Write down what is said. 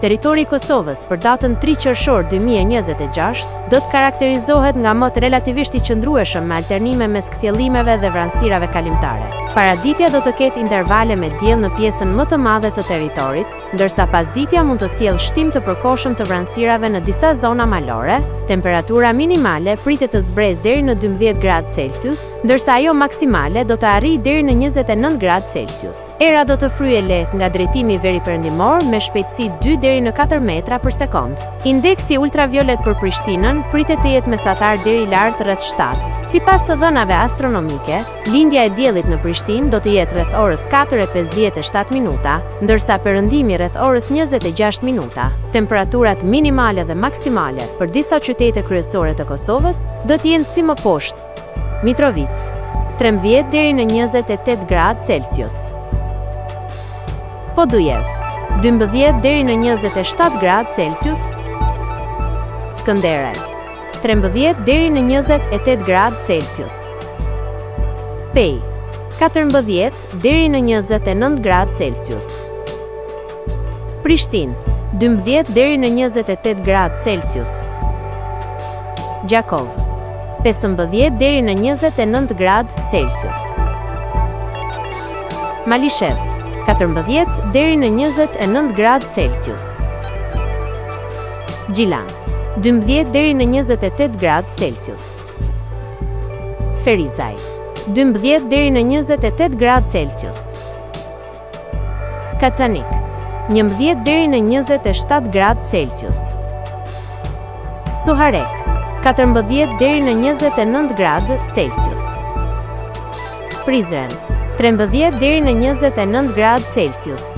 Territori i Kosovës për datën 3 qershor 2026 do të karakterizohet nga mot relativisht i qëndrueshëm me alternime mes kthjellimeve dhe vranësirave kalimtare. Paraditja do të ketë intervale me diell në pjesën më të madhe të territorit, ndërsa pasditja mund të sjellë shtim të përkohshëm të vranësirave në disa zona malore. Temperatura minimale pritet të zbresë deri në 12 gradë Celsius, ndërsa ajo maksimale do të arrijë deri në 29 gradë Celsius. Era do të fryejë lehtë nga drejtimi veriperëndimor me shpejtësi 2 deri në 4 metra për sekond. Indeksi ultraviolet për Prishtinën pritet të jetë mesatar deri lart rreth 7. Sipas të dhënave astronomike, lindja e diellit në Prishtinë do të jetë rreth orës 4:57 minuta, ndërsa perëndimi rreth orës 26 minuta. Temperaturat minimale dhe maksimale për disa qytete kryesore të Kosovës do të jenë si më poshtë: Mitrovica 13 deri në 28 gradë Celsius, Podujev 12 deri në 27 gradë Celsius, Skënderaj 13 deri në 28 gradë Celsius, Pej 14 deri në 29 gradë Celsius, Prishtinë 12 deri në 28 gradë Celsius, Gjakov 15 deri në 29 gradë Celsius, Malishev 14 deri në 29 gradë Celsius, Gjilan 12 deri në 28 gradë Celsius, Ferizaj 12 deri në 28 gradë Celsius, Kaçanik 11 deri në 27 gradë Celsius, Suharek 14 deri në 29 gradë Celsius, Prizren 13 deri në 29 gradë Celsius.